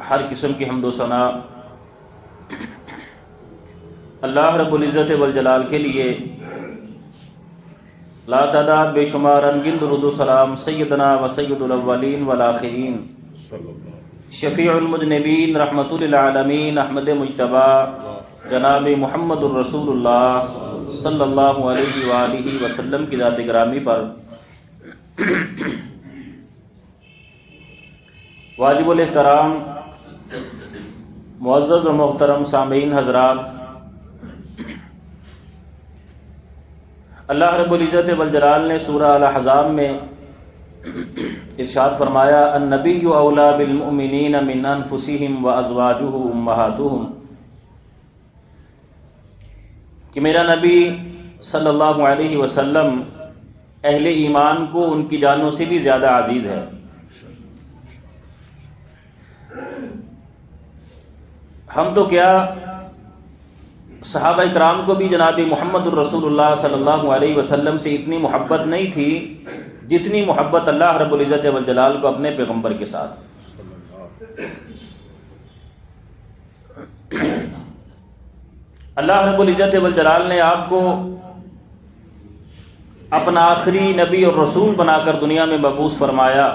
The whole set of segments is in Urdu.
ہر قسم کی حمد و ثنا اللہ رب العزت والجلال کے لیے، لا تعداد بے شمار انگن درود و سلام سیدنا و سید الاولین والآخرین شفیع المذنبین رحمت للعالمین احمد مجتبی جناب محمد الرسول اللہ صلی اللہ علیہ وآلہ وسلم کی ذات گرامی پر واجب الاحترام معزز و محترم سامعین حضرات، اللہ رب العزت والجلال نے سورہ الاحزاب میں ارشاد فرمایا النبی اولی بالمؤمنین من انفسہم وازواجہ امہاتہم، کہ میرا نبی صلی اللہ علیہ وسلم اہل ایمان کو ان کی جانوں سے بھی زیادہ عزیز ہے۔ ہم تو کیا، صحابہ اکرام کو بھی جناب محمد الرسول اللہ صلی اللہ علیہ وسلم سے اتنی محبت نہیں تھی جتنی محبت اللہ رب العزت والجلال کو اپنے پیغمبر کے ساتھ۔ اللہ رب العزت والجلال نے آپ کو اپنا آخری نبی اور رسول بنا کر دنیا میں مبعوث فرمایا۔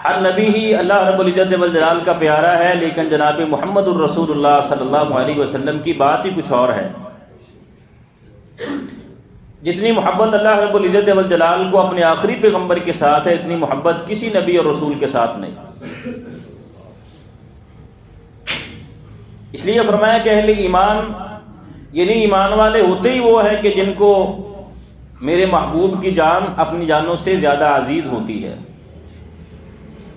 ہر نبی ہی اللہ رب العزت والجلال کا پیارا ہے، لیکن جناب محمد الرسول اللہ صلی اللہ علیہ وسلم کی بات ہی کچھ اور ہے۔ جتنی محبت اللہ رب العزت والجلال کو اپنے آخری پیغمبر کے ساتھ ہے، اتنی محبت کسی نبی اور رسول کے ساتھ نہیں۔ اس لیے فرمایا کہ اہل ایمان یعنی ایمان والے ہوتے ہی وہ ہیں کہ جن کو میرے محبوب کی جان اپنی جانوں سے زیادہ عزیز ہوتی ہے،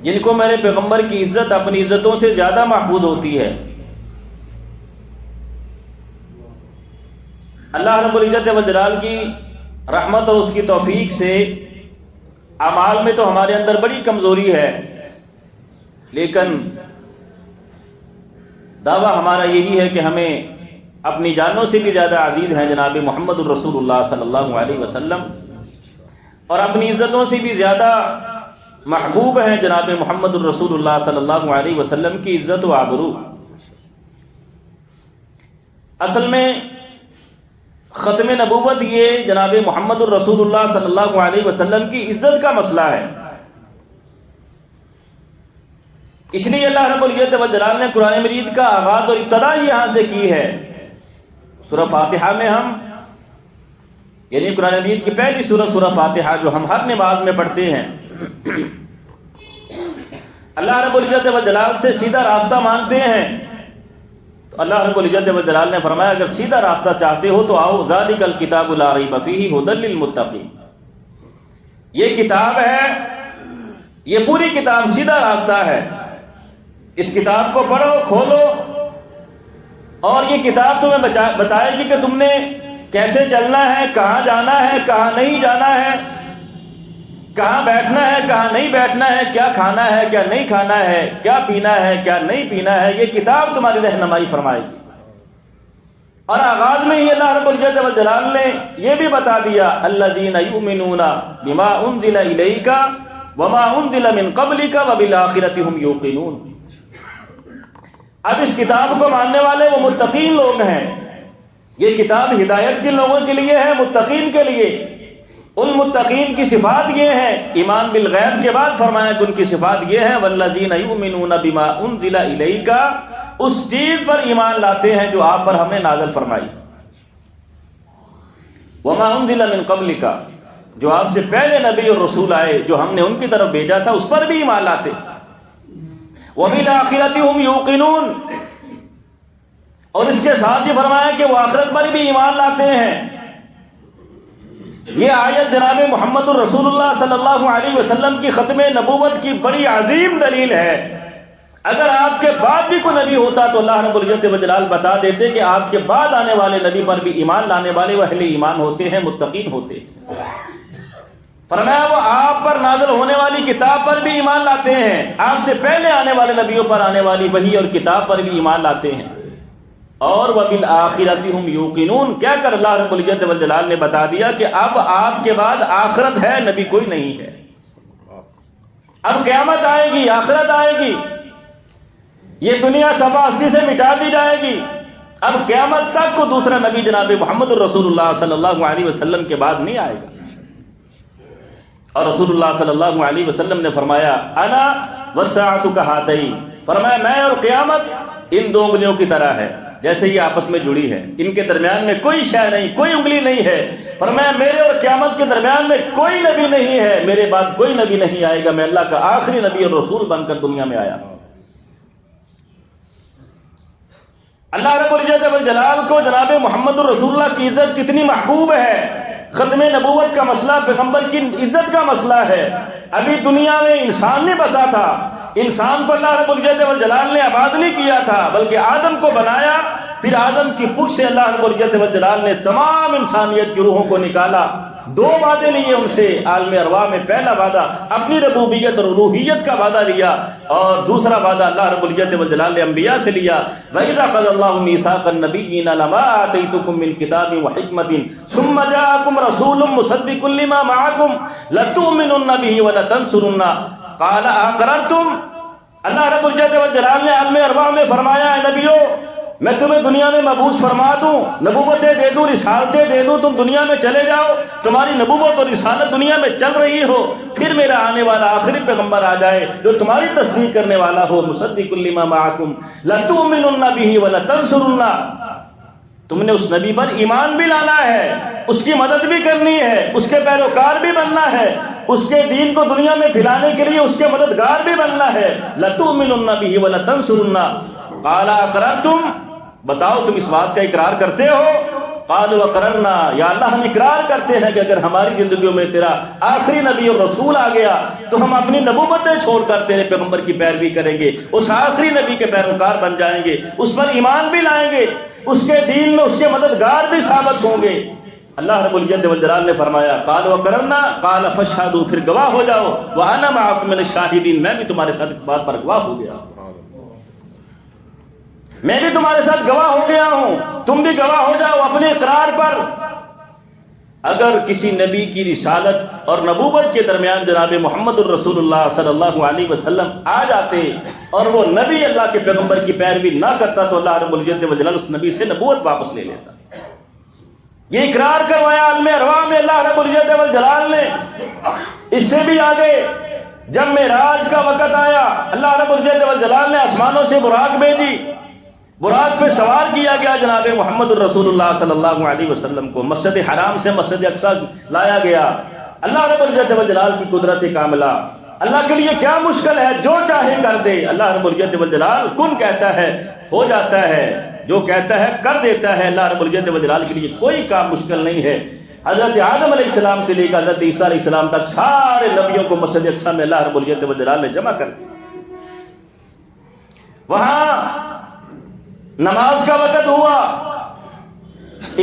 جن کو میرے پیغمبر کی عزت اپنی عزتوں سے زیادہ محفوظ ہوتی ہے۔ اللہ رب العزت والجلال کی رحمت اور اس کی توفیق سے اعمال میں تو ہمارے اندر بڑی کمزوری ہے، لیکن دعویٰ ہمارا یہی ہے کہ ہمیں اپنی جانوں سے بھی زیادہ عزیز ہیں جناب محمد الرسول اللہ صلی اللہ علیہ وسلم، اور اپنی عزتوں سے بھی زیادہ محبوب ہیں جناب محمد الرسول اللہ صلی اللہ علیہ وسلم کی عزت و آبرو۔ اصل میں ختم نبوت یہ جناب محمد الرسول اللہ صلی اللہ علیہ وسلم کی عزت کا مسئلہ ہے۔ اس لیے اللہ رب العزت والجلال نے قرآن مجید کا آغاز اور ابتدا یہاں سے کی ہے۔ سورہ فاتحہ میں ہم یعنی قرآن مجید کی پہلی سورہ فاتحہ جو ہم ہر نماز میں پڑھتے ہیں، اللہ رب العزت والجلال سے سیدھا راستہ مانگتے ہیں، تو اللہ رب العزت والجلال نے فرمایا اگر سیدھا راستہ چاہتے ہو تو آؤ، ذالک الکتاب لا ریب فیہ ھدی للمتقین، یہ کتاب ہے، یہ پوری کتاب سیدھا راستہ ہے۔ اس کتاب کو پڑھو، کھولو، اور یہ کتاب تمہیں بتائے گی کہ تم نے کیسے چلنا ہے، کہاں جانا ہے، کہاں نہیں جانا ہے، کہاں بیٹھنا ہے، کہاں نہیں بیٹھنا ہے، کیا کھانا ہے، کیا نہیں کھانا ہے، کیا پینا ہے، کیا نہیں پینا ہے، یہ کتاب تمہاری رہنمائی فرمائے گی۔ اور آغاز میں ہی اللہ رب العزت والجلال نے یہ بھی بتا دیا الذین یؤمنون بما انزل الیک وما انزل من قبلک وبالآخرۃ هم یوقنون۔ اب اس کتاب کو ماننے والے وہ متقین لوگ ہیں۔ یہ کتاب ہدایت کے لوگوں کے لیے ہے، متقین کے لیے۔ ان متقین کی صفات یہ ہے، ایمان بالغیب کے بعد فرمایا کہ ان کی صفات یہ ہے والذین یؤمنون بما انزل الیک، اس چیز پر ایمان لاتے ہیں جو آپ پر ہم نے نازل فرمائی، وما انزل من قبلک، جو آپ سے پہلے نبی اور رسول آئے جو ہم نے ان کی طرف بھیجا تھا اس پر بھی ایمان لاتے، وبالآخرۃ هم یوقنون، اور اس کے ساتھ یہ فرمایا کہ وہ آخرت پر بھی ایمان لاتے ہیں۔ یہ آیت جناب محمد الرسول اللہ صلی اللہ علیہ وسلم کی ختم نبوت کی بڑی عظیم دلیل ہے۔ اگر آپ کے بعد بھی کوئی نبی ہوتا تو اللہ رب العزت والجلال بتا دیتے کہ آپ کے بعد آنے والے نبی پر بھی ایمان لانے والے وہ اہل ایمان ہوتے ہیں، متقین ہوتے ہیں۔ فرمایا وہ آپ پر نازل ہونے والی کتاب پر بھی ایمان لاتے ہیں، آپ سے پہلے آنے والے نبیوں پر آنے والی وحی اور کتاب پر بھی ایمان لاتے ہیں، اور وبالآخرۃ هم یوقنون، کیا کر اللہ رب العزت والجلال نے بتا دیا کہ اب آپ کے بعد آخرت ہے، نبی کوئی نہیں ہے۔ اب قیامت آئے گی، آخرت آئے گی، یہ دنیا صفا ہستی سے مٹا دی جائے گی، اب قیامت تک کو دوسرا نبی جناب محمد الرسول اللہ صلی اللہ علیہ وسلم کے بعد نہیں آئے گا۔ اور رسول اللہ صلی اللہ علیہ وسلم نے فرمایا انا والساعۃ کہاتین، فرمایا میں اور قیامت ان دو انگلیوں کی طرح ہے، جیسے یہ آپس میں جڑی ہے، ان کے درمیان میں کوئی شے نہیں، کوئی انگلی نہیں ہے۔ فرمایا میرے اور قیامت کے درمیان میں کوئی نبی نہیں ہے، میرے بعد کوئی نبی نہیں آئے گا، میں اللہ کا آخری نبی اور رسول بن کر دنیا میں آیا۔ اللہ رب العزت والجلال کو جناب محمد الرسول اللہ کی عزت کتنی محبوب ہے۔ ختم نبوت کا مسئلہ پیغمبر کی عزت کا مسئلہ ہے۔ ابھی دنیا میں انسان نہیں بسا تھا، انسان کو اللہ رب العزت والجلال نے آباد نہیں کیا تھا، بلکہ آدم کو بنایا، پھر آدم کی پشت سے اللہ رب العزت والجلال نے تمام انسانیت کی روحوں کو نکالا۔ دو وعدے لیے ان سے عالم ارواح میں، پہلا وعدہ اپنی ربوبیت اور الوہیت کا وعدہ لیا، اور دوسرا وعدہ اللہ رب العزت والجلال نے انبیاء سے لیا۔ وَإِذَا أَخَذَ اللَّهُ مِيثَاقَ النَّبِيِّينَ لَمَا آتَيْتُكُم مِّن كِتَابٍ وَحِكْمَةٍ ثُمَّ جَاءَكُمْ رَسُولٌ مُّصَدِّقٌ لِّمَا مَعَكُمْ لَتُؤْمِنُنَّ بِهِ وَلَتَنصُرُنَّهُ قَالَ أَقْرَرْتُمْ۔ اللہ رب العزت والجلال نے عالم ارواح میں فرمایا اے نبیو، میں تمہیں دنیا میں مبعوث فرما دوں، نبوتیں دے دوں، رسالتیں دے دوں، تم دنیا میں چلے جاؤ، تمہاری نبوت اور رسالت دنیا میں چل رہی ہو، پھر میرا آنے والا آخری پیغمبر آ جائے جو تمہاری تصدیق کرنے والا ہو، مصدق لما معکم لتؤمنن به ولتنصرن۔ تم نے اس نبی پر ایمان بھی لانا ہے، اس کی مدد بھی کرنی ہے، اس کے پیروکار بھی بننا ہے، اس کے دین کو دنیا میں پھیلانے کے لیے اس کے مددگار بھی بننا ہے۔ لتؤمنن به ولتنصرن قال اقررتم، بتاؤ تم اس بات کا اقرار کرتے ہو؟ قالوا اقررنا، یا اللہ ہم اقرار کرتے ہیں کہ اگر ہماری زندگیوں میں تیرا آخری نبی اور رسول آ گیا تو ہم اپنی نبوتیں چھوڑ کر تیرے پیغمبر کی پیروی کریں گے، اس آخری نبی کے پیروکار بن جائیں گے، اس پر ایمان بھی لائیں گے، اس کے دین میں اس کے مددگار بھی ثابت ہوں گے۔ اللہ رب العزت والجلال نے فرمایا قالوا اقررنا قال فاشهدوا، پھر گواہ ہو جاؤ، وانا معكم من الشاهدين، میں بھی تمہارے ساتھ اس بات پر گواہ ہو گیا، میں بھی تمہارے ساتھ گواہ ہو گیا ہوں، تم بھی گواہ ہو جاؤ اپنے اقرار پر۔ اگر کسی نبی کی رسالت اور نبوت کے درمیان جناب محمد الرسول اللہ صلی اللہ علیہ وسلم آ جاتے اور وہ نبی اللہ کے پیغمبر کی پیروی نہ کرتا تو اللہ رب العزت والجلال اس نبی سے نبوت واپس لے لیتا۔ یہ اقرار کروایا عالم ارواح میں اللہ رب العزت والجلال نے۔ اس سے بھی آگے جب معراج کا وقت آیا، اللہ رب العزت والجلال نے آسمانوں سے براق بھیجی، براق پہ سوار کیا گیا جناب محمد الرسول اللہ صلی اللہ علیہ وسلم کو، مسجد حرام سے مسجد اقصی لایا گیا۔ اللہ رب العزت والجلال کی قدرت کاملہ، اللہ کے لیے کیا مشکل ہے، جو چاہے کر دے۔ اللہ رب العزت والجلال کن کہتا ہے ہو جاتا ہے، جو کہتا ہے کر دیتا ہے۔ اللہ رب العزت والجلال کے لیے کوئی کام مشکل نہیں ہے۔ حضرت آدم علیہ السلام سے لے کر حضرت عیسیٰ علیہ السلام تک سارے نبیوں کو مسجد اقصی میں اللہ رب العزت والجلال نے جمع کر دیا۔ وہاں نماز کا وقت ہوا،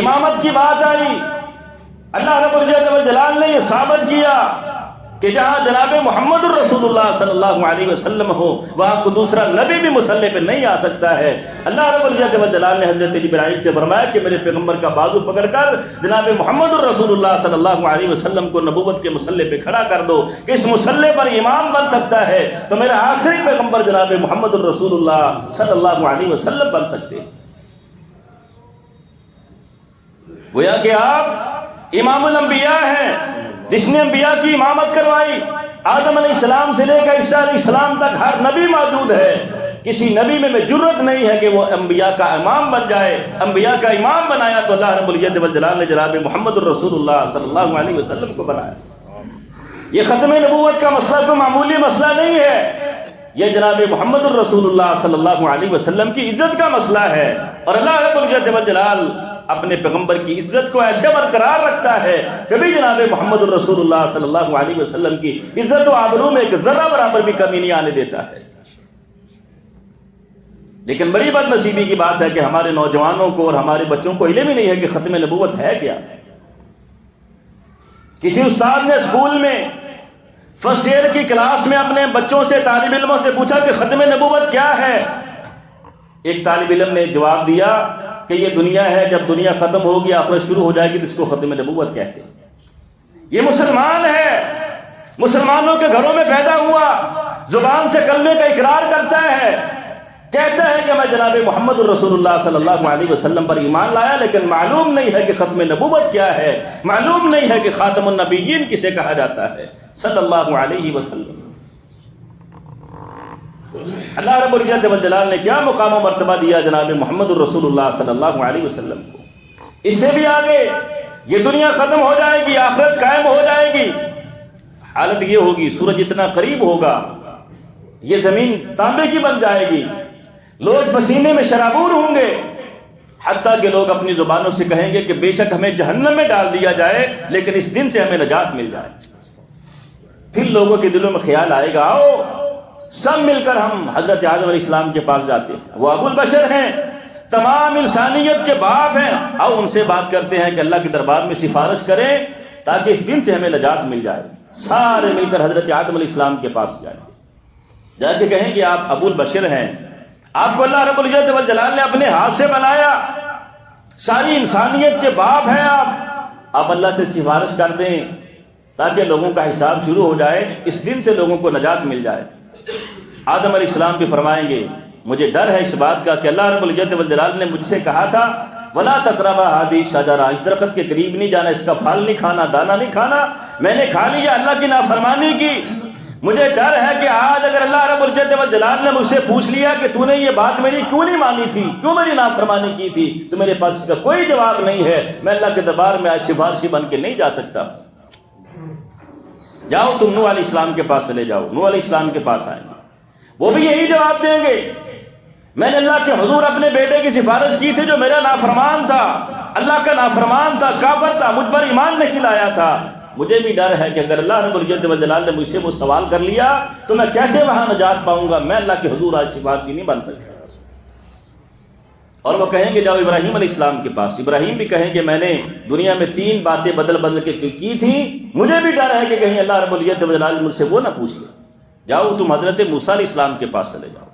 امامت کی بات آئی، اللہ رب العزت والجلال نے یہ ثابت کیا کہ جہاں جناب محمد الرسول اللہ صلی اللہ علیہ وسلم ہو وہاں کو دوسرا نبی بھی مصلی پہ نہیں آ سکتا ہے۔ اللہ رب العزت والجلال نے حضرت جبرائیل سے فرمایا کہ میرے پیغمبر کا بازو پکڑ کر جناب محمد الرسول اللہ صلی اللہ علیہ وسلم کو نبوت کے مصلی پہ کھڑا کر دو کہ اس مصلی پر امام بن سکتا ہے تو میرا آخری پیغمبر جناب محمد الرسول اللہ صلی اللہ علیہ وسلم بن سکتے۔ گویا کہ آپ امام الانبیاء ہیں، جس نے انبیاء کی امامت کروائی۔ آدم علیہ السلام سے لے کر عیسیٰ علیہ السلام تک ہر نبی موجود ہے، کسی نبی میں جرت نہیں ہے کہ وہ انبیاء کا امام بن جائے۔ انبیاء کا امام بنایا تو اللہ رب العزت والجلال نے جناب محمد الرسول اللہ صلی اللہ علیہ وسلم کو بنایا۔ یہ ختم نبوت کا مسئلہ کوئی معمولی مسئلہ نہیں ہے، یہ جناب محمد الرسول اللہ صلی اللہ علیہ وسلم کی عزت کا مسئلہ ہے، اور اللہ رب العزت والجلال اپنے پیغمبر کی عزت کو ایسے برقرار رکھتا ہے کبھی جناب محمد الرسول اللہ صلی اللہ علیہ وسلم کی عزت و آبرو میں ایک ذرہ برابر بھی کمی نہیں آنے دیتا ہے۔ لیکن بڑی بد نصیبی کی بات ہے کہ ہمارے نوجوانوں کو اور ہمارے بچوں کو علم ہی نہیں ہے کہ ختم نبوت ہے کیا۔ کسی استاد نے اسکول میں فرسٹ ایئر کی کلاس میں اپنے بچوں سے، طالب علموں سے پوچھا کہ ختم نبوت کیا ہے۔ ایک طالب علم نے جواب دیا کہ یہ دنیا ہے، جب دنیا ختم ہوگی آخرت شروع ہو جائے گی تو اس کو ختم نبوت کہتے ہیں۔ یہ مسلمان ہے، مسلمانوں کے گھروں میں پیدا ہوا، زبان سے کلمے کا اقرار کرتا ہے، کہتا ہے کہ میں جناب محمد الرسول اللہ صلی اللہ علیہ وسلم پر ایمان لایا، لیکن معلوم نہیں ہے کہ ختم نبوت کیا ہے، معلوم نہیں ہے کہ خاتم النبیین کسے کہا جاتا ہے صلی اللہ علیہ وسلم۔ اللہ رب العزت والجلال نے کیا مقام و مرتبہ دیا جناب محمد الرسول اللہ صلی اللہ علیہ وسلم کو۔ اس سے بھی آگے یہ دنیا ختم ہو جائے گی، آخرت قائم ہو جائے گی، حالت یہ ہوگی سورج اتنا قریب ہوگا، یہ زمین تانبے کی بن جائے گی، لوگ پسینے میں شرابور ہوں گے، حتیٰ کہ لوگ اپنی زبانوں سے کہیں گے کہ بے شک ہمیں جہنم میں ڈال دیا جائے لیکن اس دن سے ہمیں نجات مل جائے۔ پھر لوگوں کے دلوں میں خیال آئے گا آؤ سب مل کر ہم حضرت آدم علیہ السلام کے پاس جاتے ہیں، وہ ابو البشر ہیں، تمام انسانیت کے باپ ہیں، آؤ ان سے بات کرتے ہیں کہ اللہ کے دربار میں سفارش کریں تاکہ اس دن سے ہمیں نجات مل جائے۔ سارے مل کر حضرت آدم علیہ السلام کے پاس جائیں گے، جا کے کہیں کہ آپ ابو البشر ہیں، آپ کو اللہ رب العزت والجلال نے اپنے ہاتھ سے بنایا، ساری انسانیت کے باپ ہیں آپ اللہ سے سفارش کر دیں تاکہ لوگوں کا حساب شروع ہو جائے، اس دن سے لوگوں کو نجات مل جائے۔ آدم علیہ السلام بھی فرمائیں گے مجھے ڈر ہے اس بات کا کہ اللہ رب العزت والجلال نے مجھ سے کہا تھا وَلَا تَقْرَبَا هَٰذِهِ الشَّجَرَةَ، اس درخت کے قریب نہیں جانا، اس کا پھل نہیں کھانا، دانا نہیں کھانا، میں نے کھا لیا، اللہ کی نافرمانی کی۔ مجھے ڈر ہے کہ آج اگر اللہ رب العزت والجلال نے مجھ سے پوچھ لیا کہ تو نے یہ بات میری کیوں نہیں مانی تھی، کیوں میری نافرمانی کی تھی، تو میرے پاس اس کا کوئی جواب نہیں ہے، میں اللہ کے دربار میں آج سفارشی بن کے نہیں جا سکتا۔ جاؤ تم نوح علیہ السلام کے پاس چلے جاؤ، نوح علیہ السلام کے پاس آئیں گے، وہ بھی یہی جواب دیں گے میں نے اللہ کے حضور اپنے بیٹے کی سفارش کی تھی جو میرا نافرمان تھا، اللہ کا نافرمان تھا، کافر تھا، مجھ پر ایمان نہیں لایا تھا۔ مجھے بھی ڈر ہے کہ اگر اللہ رب العزت والجلال نے مجھ سے وہ سوال کر لیا تو میں کیسے وہاں نجات پاؤں گا، میں اللہ کے حضور آج سفارشی نہیں بن سکتا۔ اور وہ کہیں گے جاؤ ابراہیم علیہ السلام کے پاس، ابراہیم بھی کہیں کہ میں نے دنیا میں 3 باتیں بدل کے کی تھیں، مجھے بھی ڈر ہے کہ کہیں اللہ رب العزت والجلال مجھ سے وہ نہ پوچھ لے۔ جاؤ تم حضرت موسیٰ علیہ السلام کے پاس چلے جاؤ،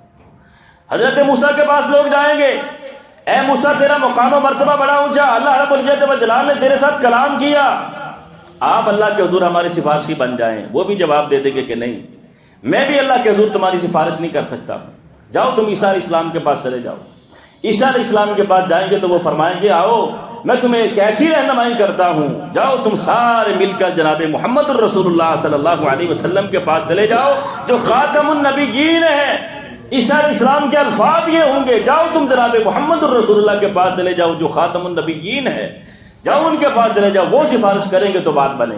حضرت موسیٰ کے پاس لوگ جائیں گے، اے موسیٰ تیرا مقام و مرتبہ بڑا اونچا، اللہ رب العزت والجلال نے تیرے ساتھ کلام کیا، آپ اللہ کے حضور ہمارے سفارشی بن جائیں۔ وہ بھی جواب دے دیں گے کہ نہیں، میں بھی اللہ کے حضور تمہاری سفارش نہیں کر سکتا۔ جاؤ تم عیسیٰ علیہ السلام کے پاس چلے جاؤ، عیسیٰ علیہ السلام کے پاس جائیں گے تو وہ فرمائیں گے آؤ میں تمہیں ایک ایسی رہنمائی کرتا ہوں، جاؤ تم سارے مل کر جناب محمد الرسول اللہ صلی اللہ علیہ وسلم کے پاس چلے جاؤ جو خاتم النبیین ہے۔ عیسیٰ علیہ السلام کے الفاظ یہ ہوں گے جاؤ تم جناب محمد الرسول اللہ کے پاس چلے جاؤ جو خاتم النبیین ہے، جاؤ ان کے پاس چلے جاؤ، وہ سفارش کریں گے تو بات بنے۔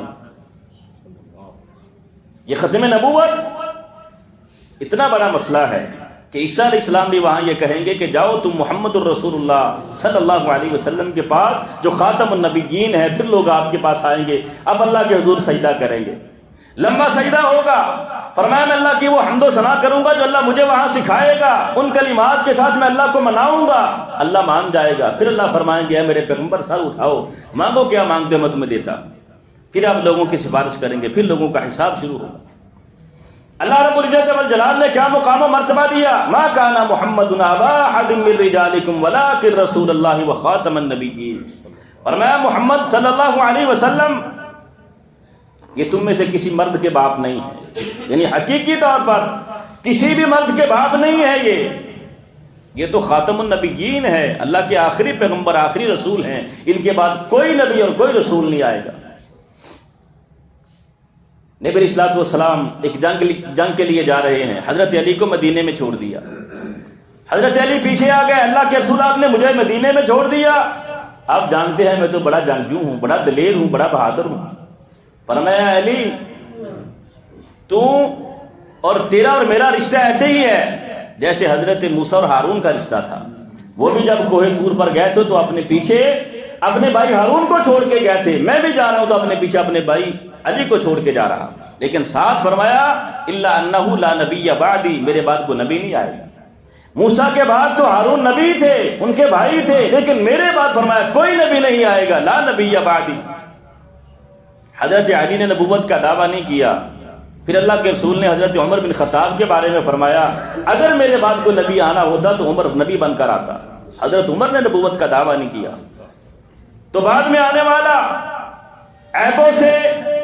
یہ ختم نبوت اتنا بڑا مسئلہ ہے کہ عیسیٰ علیہ السلام بھی وہاں یہ کہیں گے کہ جاؤ تم محمد الرسول اللہ صلی اللہ علیہ وسلم کے پاس جو خاتم النبیین ہے، پھر لوگ آپ کے پاس آئیں گے، اب اللہ کے حضور سجدہ کریں گے، لمبا سجدہ ہوگا، فرمایا میں اللہ کی وہ حمد و ثنا کروں گا جو اللہ مجھے وہاں سکھائے گا، ان کلمات کے ساتھ میں اللہ کو مناؤں گا، اللہ مان جائے گا، پھر اللہ فرمائیں گے اے میرے پیغمبر سر اٹھاؤ، مانگو کیا مانگتے میں تمہیں دیتا، پھر آپ لوگوں کی سفارش کریں گے، پھر لوگوں کا حساب شروع ہوگا۔ اللہ رب العزت والجلال نے کیا مقام و مرتبہ دیا، ما کان محمد ابا احد من رجالکم ولکن رسول اللہ وخاتم النبیین، فرمایا محمد صلی اللہ علیہ وسلم یہ تم میں سے کسی مرد کے باپ نہیں ہے، یعنی حقیقی طور پر کسی بھی مرد کے باپ نہیں ہے، یہ تو خاتم النبیین ہے، اللہ کے آخری پیغمبر آخری رسول ہیں، ان کے بعد کوئی نبی اور کوئی رسول نہیں آئے گا۔ نبی علیہ الصلوۃ والسلام ایک جنگ کے لیے جا رہے ہیں، حضرت علی کو مدینے میں چھوڑ دیا، حضرت علی پیچھے آ گئے، اللہ کے رسول آپ نے مجھے مدینے میں چھوڑ دیا، آپ جانتے ہیں میں تو بڑا جنگجو ہوں، بڑا دلیر ہوں، بڑا بہادر ہوں، فرمایا علی تو اور تیرا اور میرا رشتہ ایسے ہی ہے جیسے حضرت موسیٰ اور ہارون کا رشتہ تھا، وہ بھی جب کوہ طور پر گئے تھے تو اپنے پیچھے اپنے بھائی ہارون کو چھوڑ کے گئے تھے، میں بھی جا رہا ہوں تو اپنے پیچھے اپنے بھائی علی کو چھوڑ کے جا رہا، لیکن ساتھ فرمایا الا انہ لا نبی بعدی، میرے بعد کو نبی نہیں آئے گا۔ موسیٰ کے بعد تو ہارون نبی تھے، ان کے بھائی تھے، لیکن میرے بعد فرمایا کوئی نبی نہیں آئے گا، لا نبی بعدی۔ حضرت علی نے نبوت کا دعویٰ نہیں کیا، پھر اللہ کے رسول نے حضرت عمر بن خطاب کے بارے میں فرمایا اگر میرے بعد کوئی نبی آنا ہوتا تو عمر نبی بن کر آتا، حضرت عمر نے نبوت کا دعویٰ نہیں کیا۔ تو بعد میں آنے والا عیبوں سے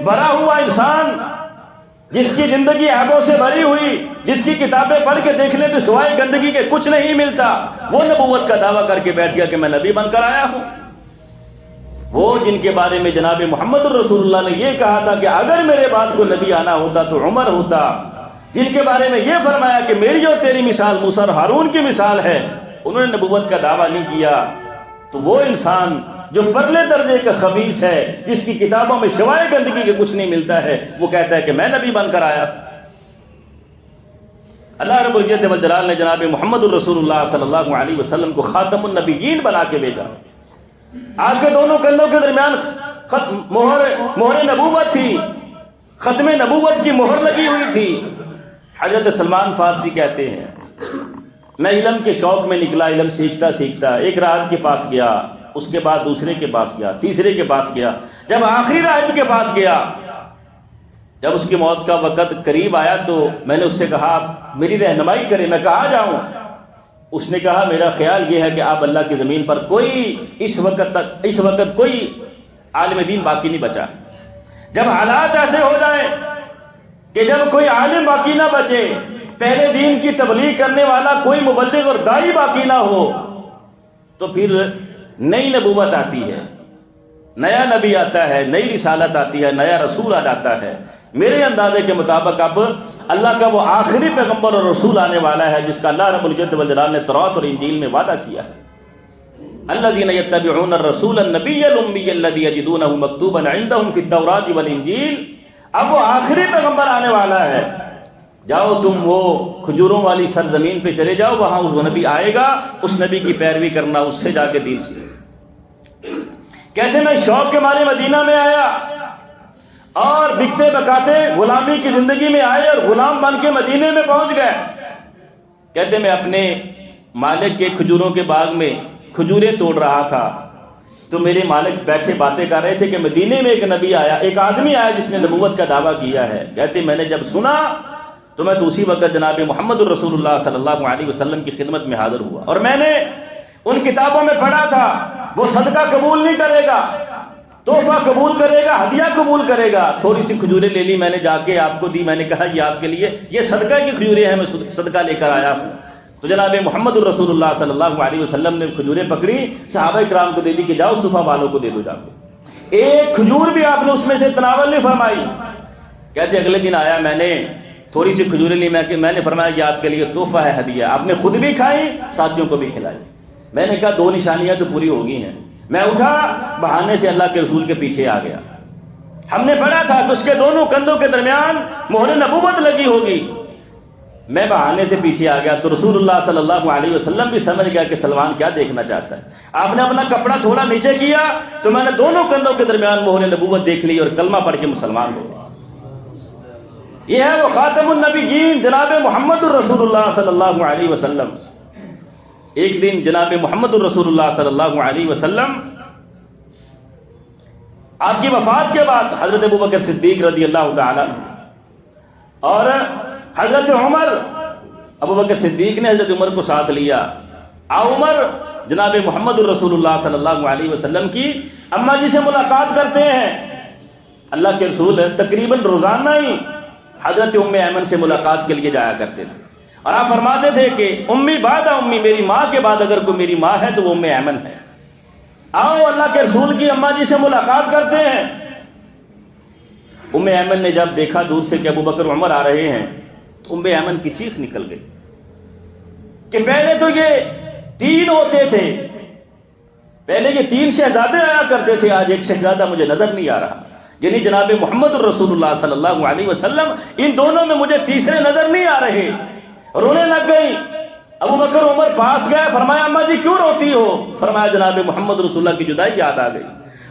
بھرا ہوا انسان جس کی زندگی عیبوں سے بھری ہوئی، جس کی کتابیں پڑھ کے دیکھ لیں تو سوائے گندگی کے کچھ نہیں ملتا، وہ نبوت کا دعویٰ کر کے بیٹھ گیا کہ میں نبی بن کر آیا ہوں۔ وہ جن کے بارے میں جناب محمد الرسول اللہ نے یہ کہا تھا کہ اگر میرے بعد کو نبی آنا ہوتا تو عمر ہوتا، جن کے بارے میں یہ فرمایا کہ میری اور تیری مثال موسیٰ اور ہارون کی مثال ہے، انہوں نے نبوت کا دعویٰ نہیں کیا، تو وہ انسان جو پرلے درجے کا خبیث ہے، جس کی کتابوں میں سوائے گندگی کے کچھ نہیں ملتا ہے، وہ کہتا ہے کہ میں نبی بن کر آیا۔ اللہ رب العزت والجلال نے جناب محمد الرسول اللہ صلی اللہ علیہ وسلم کو خاتم النبیین بنا کے بھیجا۔ آپ کے دونوں کندھوں کے درمیان مہر نبوت تھی، ختم نبوت کی مہر لگی ہوئی تھی۔ حضرت سلمان فارسی کہتے ہیں میں علم کے شوق میں نکلا، علم سیکھتا سیکھتا ایک راہب کے پاس گیا، اس کے بعد دوسرے کے پاس گیا، تیسرے کے پاس گیا، جب آخری راہب کے پاس گیا، جب اس کی موت کا وقت قریب آیا تو میں نے اس سے کہا میری رہنمائی کرے، میں کہاں جاؤں؟ اس نے کہا میرا خیال یہ ہے کہ آپ اللہ کی زمین پر اس وقت کوئی عالم دین باقی نہیں بچا۔ جب حالات ایسے ہو جائیں کہ جب کوئی عالم باقی نہ بچے، پہلے دین کی تبلیغ کرنے والا کوئی مبلغ اور داعی باقی نہ ہو، تو پھر نئی نبوت آتی ہے، نیا نبی آتا ہے، نئی رسالت آتی ہے، نیا رسول آ جاتا ہے۔ میرے اندازے کے مطابق اب اللہ کا وہ آخری پیغمبر اور رسول آنے والا ہے جس کا اللہ رب العزت والجلال نے تورات اور انجیل میں وعدہ کیا ہے۔ الذین یتبعون الرسول النبی الامی الذی یجدونہ مکتوبا عندہم فی التوراۃ والانجیل۔ اب وہ آخری پیغمبر آنے والا ہے، جاؤ تم وہ کھجوروں والی سرزمین پہ چلے جاؤ، وہاں وہ نبی آئے گا، اس نبی کی پیروی کرنا، اس سے جا کے دین سیکھنا۔ کہتے میں شوق کے مارے مدینہ میں آیا اور بکتے بکاتے غلامی کی زندگی میں آئے اور غلام بن کے مدینے میں پہنچ گئے۔ کہتے میں اپنے مالک کے کھجوروں کے باغ میں کھجوریں توڑ رہا تھا تو میرے مالک بیٹھے باتیں کر رہے تھے کہ مدینے میں ایک نبی آیا، ایک آدمی آیا جس نے نبوت کا دعویٰ کیا ہے۔ کہتے میں نے جب سنا تو میں تو اسی وقت جناب محمد الرسول اللہ صلی اللہ علیہ وسلم کی خدمت میں حاضر ہوا، اور میں نے ان کتابوں میں پڑھا تھا وہ صدقہ قبول نہیں کرے گا، تحفہ قبول کرے گا، ہدیہ قبول کرے گا۔ تھوڑی سی کھجوریں لے لی میں نے، جا کے آپ کو دی، میں نے کہا یہ آپ کے لیے، یہ صدقہ کی کھجوریں ہیں، میں صدقہ لے کر آیا ہوں۔ تو جناب محمد الرسول اللہ صلی اللہ علیہ وسلم نے کھجوریں پکڑی، صحابہ کرام کو دے دی کہ جاؤ صفا والوں کو دے دو جا کے۔ ایک کھجور بھی آپ نے اس میں سے تناول نہیں فرمائی۔ کہتے اگلے دن آیا، میں نے تھوڑی سی کھجوریں لی، میں نے فرمایا یہ آپ کے لیے تحفہ ہے، ہدیہ۔ آپ نے خود بھی کھائی، ساتھیوں کو بھی کھلائی۔ میں نے کہا دو نشانیاں تو پوری ہو گئی ہیں۔ میں اٹھا، بہانے سے اللہ کے رسول کے پیچھے آ گیا۔ ہم نے پڑھا تھا کہ اس کے دونوں کندھوں کے درمیان مہر نبوت لگی ہوگی۔ میں بہانے سے پیچھے آ گیا تو رسول اللہ صلی اللہ علیہ وسلم بھی سمجھ گیا کہ سلمان کیا دیکھنا چاہتا ہے۔ آپ نے اپنا کپڑا تھوڑا نیچے کیا تو میں نے دونوں کندھوں کے درمیان مہر نبوت دیکھ لی اور کلمہ پڑھ کے مسلمان ہو گیا۔ یہ ہے وہ خاتم النبیین جناب محمد الرسول اللہ صلی اللہ علیہ وسلم۔ ایک دن جناب محمد الرسول اللہ صلی اللہ علیہ وسلم آپ کی وفات کے بعد حضرت ابوبکر صدیق رضی اللہ تعالی اور حضرت عمر، ابوبکر صدیق نے حضرت عمر کو ساتھ لیا۔ عمر جناب محمد الرسول اللہ صلی اللہ علیہ وسلم کی اماں جی سے ملاقات کرتے ہیں۔ اللہ کے رسول تقریباً روزانہ ہی حضرت ام ایمن سے ملاقات کے لیے جایا کرتے تھے، اور آپ فرماتے تھے کہ امی بعد امی، میری ماں کے بعد اگر کوئی میری ماں ہے تو وہ ام ایمن ہے۔ آؤ اللہ کے رسول کی اماں جی سے ملاقات کرتے ہیں۔ ام ایمن نے جب دیکھا دور سے کہ ابوبکر عمر آ رہے ہیں تو ام ایمن کی چیخ نکل گئی کہ پہلے تو یہ 3 ہوتے تھے، پہلے یہ 3 شہزادے آیا کرتے تھے، آج ایک شہزادہ مجھے نظر نہیں آ رہا، یعنی جناب محمد الرسول اللہ صلی اللہ علیہ وسلم، ان دونوں میں مجھے تیسرے نظر نہیں آ رہے۔ رونے لگ گئی۔ ابوبکر عمر پاس گئے، فرمایا اماں جی کیوں روتی ہو؟ فرمایا جناب محمد رسول اللہ کی جدائی یاد آ گئی۔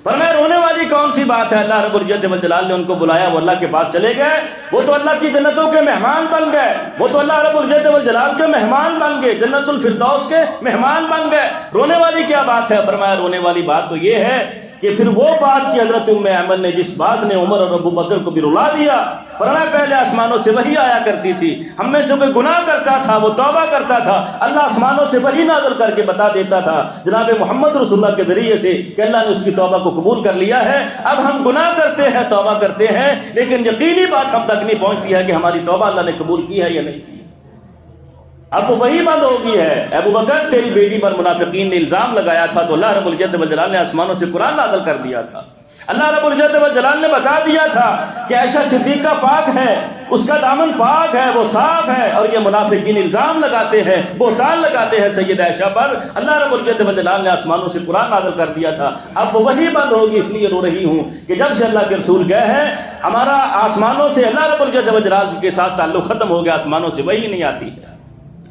فرمایا رونے والی کون سی بات ہے؟ اللہ رب العزت والجلال نے ان کو بلایا، وہ اللہ کے پاس چلے گئے، وہ تو اللہ کی جنتوں کے مہمان بن گئے، وہ تو اللہ رب العزت والجلال کے مہمان بن گئے، جنت الفردوس کے مہمان بن گئے۔ رونے والی کیا بات ہے؟ فرمایا رونے والی بات تو یہ ہے کہ پھر وہ بات کی حضرت ام ایمن نے جس بات نے عمر اور ابو بکر کو بھی رلا دیا. فرمایا پہلے آسمانوں سے وحی آیا کرتی تھی, ہم میں جو کوئی گناہ کرتا تھا وہ توبہ کرتا تھا, اللہ آسمانوں سے وحی نازل کر کے بتا دیتا تھا جناب محمد رسول اللہ کے ذریعے سے کہ اللہ نے اس کی توبہ کو قبول کر لیا ہے. اب ہم گناہ کرتے ہیں, توبہ کرتے ہیں, لیکن یقینی بات ہم تک نہیں پہنچتی ہے کہ ہماری توبہ اللہ نے قبول کی ہے یا نہیں کی. اب وہی بند ہو گئی ہے. ابو بکر تیری بیٹی پر منافقین نے الزام لگایا تھا تو اللہ رب العزت والجلال نے آسمانوں سے قرآن نازل کر دیا تھا. اللہ رب العزت والجلال نے بتا دیا تھا کہ عائشہ صدیقہ پاک ہے, اس کا دامن پاک ہے, وہ صاف ہے, اور یہ منافقین الزام لگاتے ہیں, بہتان لگاتے ہیں سیدہ عائشہ پر. اللہ رب العزت والجلال نے آسمانوں سے قرآن نازل کر دیا تھا. اب وہی بند ہوگی, اس لیے رو رہی ہوں کہ جب سے اللہ کے رسول گئے ہیں ہمارا آسمانوں سے اللہ رب العزت والجلال کے ساتھ تعلق ختم ہو گیا, آسمانوں سے وہی نہیں آتی ہے.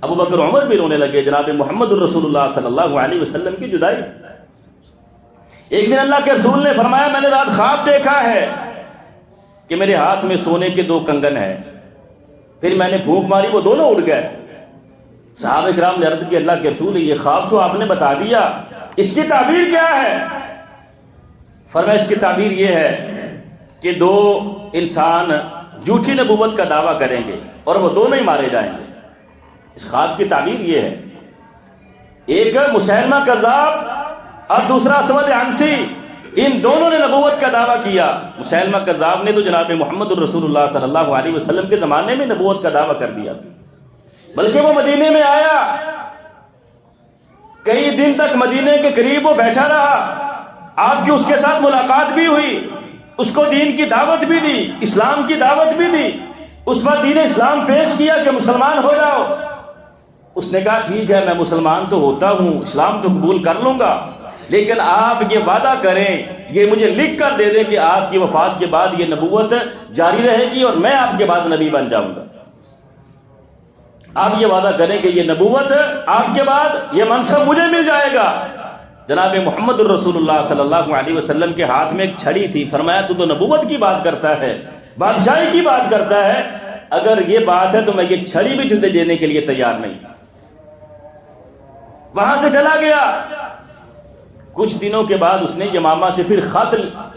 ابو بکر عمر بھی رونے لگے جناب محمد الرسول اللہ صلی اللہ علیہ وسلم کی جدائی. ایک دن اللہ کے رسول نے فرمایا میں نے رات خواب دیکھا ہے کہ میرے ہاتھ میں سونے کے 2 کنگن ہیں. پھر میں نے پھونک ماری, وہ دونوں اڑ گئے. صحابہ کرام نے عرض کی اللہ کے رسول یہ خواب تو آپ نے بتا دیا, اس کی تعبیر کیا ہے؟ فرمایا اس کی تعبیر یہ ہے کہ 2 انسان جھوٹی نبوت کا دعویٰ کریں گے اور وہ دونوں ہی مارے جائیں گے. اس خواب کی تعبیر یہ ہے, ایک مسیلمہ کذاب اور دوسرا اسود عنسی, ان دونوں نے نبوت کا دعویٰ کیا. مسیلمہ کذاب نے تو جناب محمد الرسول اللہ صلی اللہ علیہ وسلم کے زمانے میں نبوت کا دعویٰ کر دیا, بلکہ وہ مدینے میں آیا, کئی دن تک مدینے کے قریب وہ بیٹھا رہا, آپ کی اس کے ساتھ ملاقات بھی ہوئی, اس کو دین کی دعوت بھی دی, اسلام کی دعوت بھی دی. اس وقت دین اسلام پیش کیا کہ مسلمان ہو جاؤ. اس نے کہا ٹھیک ہے میں مسلمان تو ہوتا ہوں, اسلام تو قبول کر لوں گا, لیکن آپ یہ وعدہ کریں, یہ مجھے لکھ کر دے دیں کہ آپ کی وفات کے بعد یہ نبوت جاری رہے گی اور میں آپ کے بعد نبی بن جاؤں گا. آپ یہ وعدہ کریں کہ یہ نبوت آپ کے بعد یہ منصب مجھے مل جائے گا. جناب محمد الرسول اللہ صلی اللہ علیہ وسلم کے ہاتھ میں ایک چھڑی تھی. فرمایا تو نبوت کی بات کرتا ہے, بادشاہی کی بات کرتا ہے, اگر یہ بات ہے تو میں یہ چھڑی بھی تجھے دینے کے لیے تیار نہیں. وہاں سے چلا گیا. کچھ دنوں کے بعد اس نے یمامہ سے پھر خط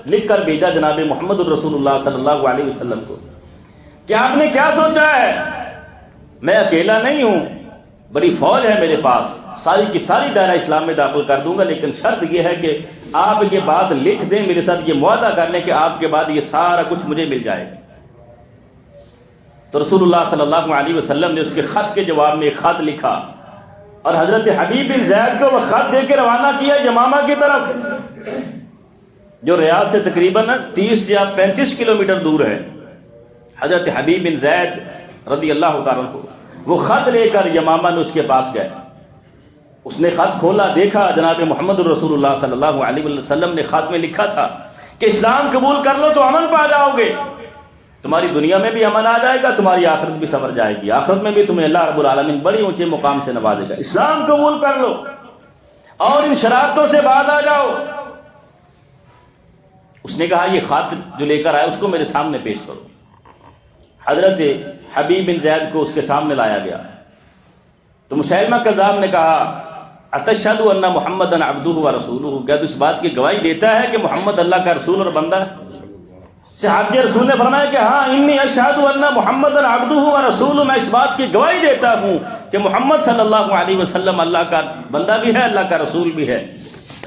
لکھ کر بھیجا جناب محمد الرسول اللہ صلی اللہ علیہ وسلم کو کہ آپ نے کیا سوچا ہے, میں اکیلا نہیں ہوں, بڑی فوج ہے میرے پاس, ساری کی ساری دائرہ اسلام میں داخل کر دوں گا, لیکن شرط یہ ہے کہ آپ یہ بات لکھ دیں میرے ساتھ, یہ معاہدہ کر لیں کہ آپ کے بعد یہ سارا کچھ مجھے مل جائے گا. تو رسول اللہ صلی اللہ علیہ وسلم نے اس کے خط کے جواب میں ایک خط لکھا اور حضرت حبیب بن زید کو وہ خط دے کے روانہ کیا یمامہ کی طرف, جو ریاض سے تقریباً 30 یا 35 کلومیٹر دور ہے. حضرت حبیب بن زید رضی اللہ تعالیٰ عنہ وہ خط لے کر یمامہ میں اس کے پاس گئے. اس نے خط کھولا, دیکھا جناب محمد الرسول اللہ صلی اللہ علیہ وسلم نے خط میں لکھا تھا کہ اسلام قبول کر لو تو امن پا جاؤ گے, تمہاری دنیا میں بھی امن آ جائے گا, تمہاری آخرت بھی سنور جائے گی, آخرت میں بھی تمہیں اللہ رب العالمین بڑی اونچے مقام سے نوازے گا. اسلام قبول کر لو اور ان شرارتوں سے باز آ جاؤ. اس نے کہا یہ خط جو لے کر آئے اس کو میرے سامنے پیش کرو. حضرت حبیب بن زید کو اس کے سامنے لایا گیا تو مسیلمہ کذاب نے کہا اتشہد ان محمدًا عبدہ ورسولہ, کیا تو اس بات کی گواہی دیتا ہے کہ محمد اللہ کا رسول اور بندہ ہے؟ صحابی رسول نے فرمایا کہ ہاں انی اشہد ان محمدًا عبدہ ورسولہ, میں اس بات کی گواہی دیتا ہوں کہ محمد صلی اللہ علیہ وسلم اللہ کا بندہ بھی ہے, اللہ کا رسول بھی ہے.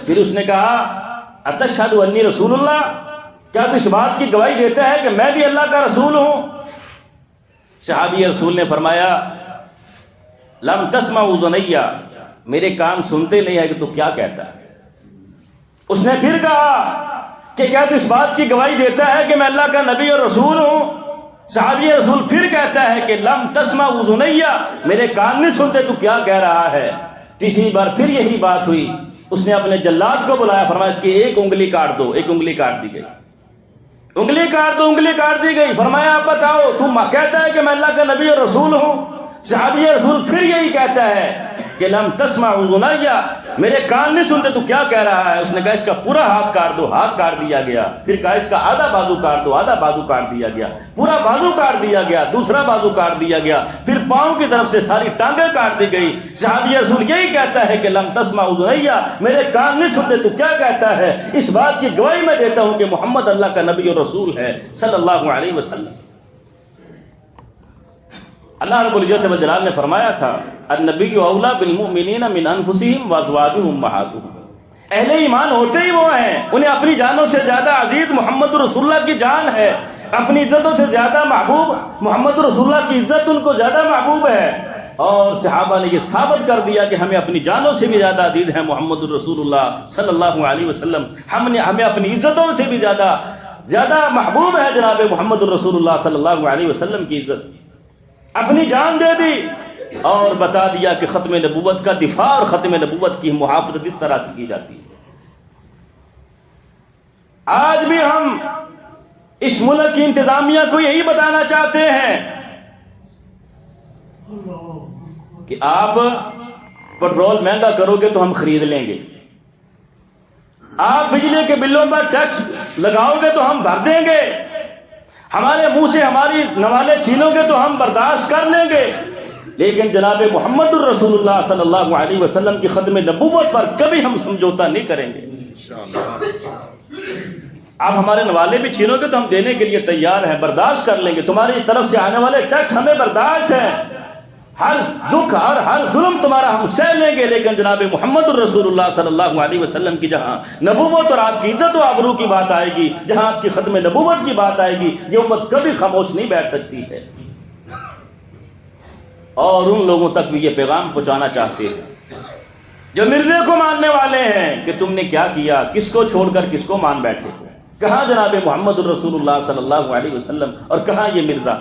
پھر اس نے کہا اتشہد انی رسول اللہ, کیا تو اس بات کی گواہی دیتا ہے کہ میں بھی اللہ کا رسول ہوں؟ صحابی رسول نے فرمایا لم تسمع اذنی, میرے کان سنتے نہیں ہے کہ تو کیا کہتا ہے. اس نے پھر کہا کہ کیا تو اس بات کی گواہی دیتا ہے کہ میں اللہ کا نبی اور رسول ہوں؟ صحابی رسول پھر کہتا ہے کہ لم تسمع اذنی, میرے کان نہیں سنتے تو کیا کہہ رہا ہے. تیسری بار پھر یہی بات ہوئی. اس نے اپنے جلاد کو بلایا, فرمایا اس کی ایک انگلی کاٹ دو. ایک انگلی کاٹ دی گئی. انگلی کاٹ دو, انگلی کاٹ دی گئی. فرمایا آپ بتاؤ تم کہتا ہے کہ میں اللہ کا نبی اور رسول ہوں. صحابی رسول پھر یہی کہتا ہے کہ لم تسمع اذنی، میرے کان نہیں سنتے تو کیا کہہ رہا ہے؟ اس نے کہا اس کا پورا ہاتھ کاٹ دو، ہاتھ کاٹ دیا گیا. پھر کہا اس کا آدھا بازو کاٹ دو، آدھا بازو کاٹ دیا گیا. پورا بازو کاٹ دیا گیا، دوسرا بازو کاٹ دیا گیا. پھر پاؤں کی طرف سے ساری ٹانگیں کاٹ دی گئی. صحابی رسول یہی کہتا ہے کہ لم تسمع اذنی، میرے کان نہیں سنتے تو کیا کہتا ہے؟ اس بات کی گواہی میں دیتا ہوں کہ محمد اللہ کا نبی اور رسول ہے صلی اللہ علیہ وسلم. اللہ رب العزت والجلال نے فرمایا تھا النبی اولیٰ بالمؤمنین من انفسہم وازواجہم امہاتہم. اہل ایمان ہوتے ہی وہ ہیں، انہیں اپنی جانوں سے زیادہ عزیز محمد رسول اللہ کی جان ہے، اپنی عزتوں سے زیادہ محبوب محمد رسول اللہ کی عزت ان کو زیادہ محبوب ہے. اور صحابہ نے یہ ثابت کر دیا کہ ہمیں اپنی جانوں سے بھی زیادہ عزیز ہیں محمد الرسول اللہ صلی اللہ علیہ وسلم. ہمیں اپنی عزتوں سے بھی زیادہ محبوب ہے جناب محمد الرسول اللہ صلی اللہ علیہ وسلم کی عزت. اپنی جان دے دی اور بتا دیا کہ ختم نبوت کا دفاع اور ختم نبوت کی محافظت اس طرح کی جاتی ہے. آج بھی ہم اس ملک کی انتظامیہ کو یہی بتانا چاہتے ہیں کہ آپ پیٹرول مہنگا کرو گے تو ہم خرید لیں گے، آپ بجلی کے بلوں پر ٹیکس لگاؤ گے تو ہم بھر دیں گے، ہمارے منہ سے ہماری نوالے چھینو گے تو ہم برداشت کر لیں گے. لیکن جناب محمد الرسول اللہ صلی اللہ علیہ وسلم کی ختم نبوت پر کبھی ہم سمجھوتا نہیں کریں گے. آپ ہمارے نوالے بھی چھینو گے تو ہم دینے کے لیے تیار ہیں، برداشت کر لیں گے. تمہاری طرف سے آنے والے ٹیکس ہمیں برداشت ہیں، ہر دکھ اور ہر ظلم تمہارا ہم سہ لیں گے. لیکن جناب محمد الرسول اللہ صلی اللہ علیہ وسلم کی جہاں نبوت اور آپ کی عزت و آبرو کی بات آئے گی، جہاں آپ کی ختم نبوت کی بات آئے گی، یہ امت کبھی خاموش نہیں بیٹھ سکتی ہے. اور ان لوگوں تک بھی یہ پیغام پہنچانا چاہتے ہیں جو مرزے کو ماننے والے ہیں کہ تم نے کیا کیا، کس کو چھوڑ کر کس کو مان بیٹھے. کہاں جناب محمد الرسول اللہ صلی اللہ علیہ وسلم اور کہاں یہ مرزا.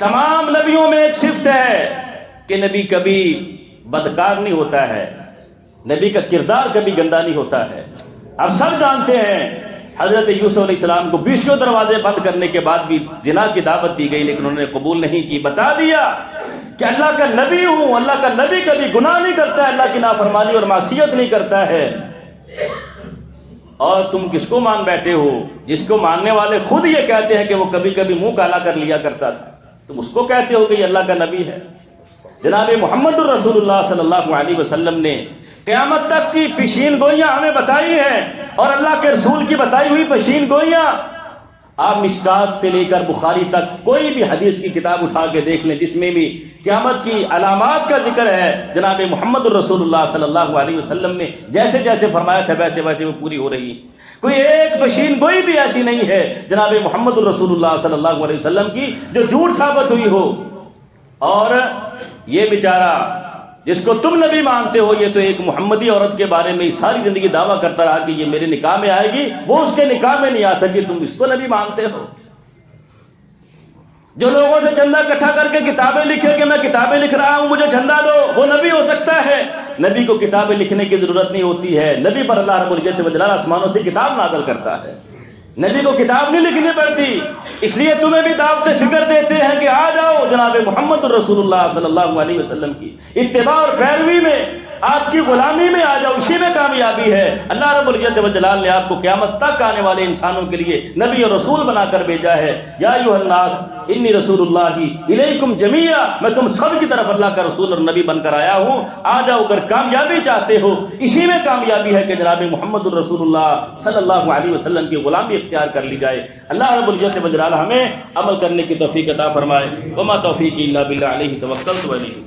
تمام نبیوں میں ایک صفت ہے کہ نبی کبھی بدکار نہیں ہوتا ہے، نبی کا کردار کبھی گندا نہیں ہوتا ہے. آپ سب جانتے ہیں حضرت یوسف علیہ السلام کو 20 دروازے بند کرنے کے بعد بھی زنا کی دعوت دی گئی لیکن انہوں نے قبول نہیں کی. بتا دیا کہ اللہ کا نبی ہوں، اللہ کا نبی کبھی گناہ نہیں کرتا ہے، اللہ کی نافرمانی اور معصیت نہیں کرتا ہے. اور تم کس کو مان بیٹھے ہو جس کو ماننے والے خود یہ کہتے ہیں کہ وہ کبھی کبھی منہ کالا کر لیا کرتا تھا، تم اس کو کہتے ہو کہ یہ اللہ کا نبی ہے. جناب محمد الرسول اللہ صلی اللہ علیہ وسلم نے قیامت تک کی پیشین گوئیاں ہمیں بتائی ہیں اور اللہ کے رسول کی بتائی ہوئی پیشین گوئیاں آپ مشکات سے لے کر بخاری تک کوئی بھی حدیث کی کتاب اٹھا کے دیکھ لیں جس میں بھی قیامت کی علامات کا ذکر ہے. جناب محمد الرسول اللہ صلی اللہ علیہ وسلم نے جیسے جیسے فرمایا تھا ویسے ویسے وہ پوری ہو رہی. کوئی ایک پیشین گوئی بھی ایسی نہیں ہے جناب محمد الرسول اللہ صلی اللہ علیہ وسلم کی جو جھوٹ ثابت ہوئی ہو. اور یہ بیچارہ جس کو تم نبی مانتے ہو یہ تو ایک محمدی عورت کے بارے میں ساری زندگی دعویٰ کرتا رہا کہ یہ میرے نکاح میں آئے گی، وہ اس کے نکاح میں نہیں آ سکی، تم اس کو نبی مانتے ہو. جو لوگوں سے چندہ اکٹھا کر کے کتابیں لکھے کہ میں کتابیں لکھ رہا ہوں مجھے چندہ دو، وہ نبی ہو سکتا ہے. نبی کو کتابیں لکھنے کی ضرورت نہیں ہوتی ہے، نبی پر اللہ رب العزت والجلال آسمانوں سے کتاب نازل کرتا ہے، نبی کو کتاب نہیں لکھنی پڑتی. اس لیے تمہیں بھی دعوت فکر دیتے ہیں کہ آ جاؤ جناب محمد الرسول اللہ صلی اللہ علیہ وسلم کی اتباع اور پیروی میں، آپ کی غلامی میں آ جاؤ، اسی میں کامیابی ہے. اللہ رب العزت والجلال نے آپ کو قیامت تک آنے والے انسانوں کے لیے نبی اور رسول بنا کر بھیجا ہے. یا ایھا الناس انی رسول اللہ الیکم جمیعا، میں تم سب کی طرف اللہ کا رسول اور نبی بن کر آیا ہوں. آ جاؤ اگر کامیابی چاہتے ہو، اسی میں کامیابی ہے کہ جناب محمد الرسول اللہ صلی اللہ علیہ وسلم کی غلامی اختیار کر لی جائے. اللہ رب العزت والجلال ہمیں عمل کرنے کی توفیق عطا فرمائے. وما توفیقی الا باللہ علیہ توکلت و الیہ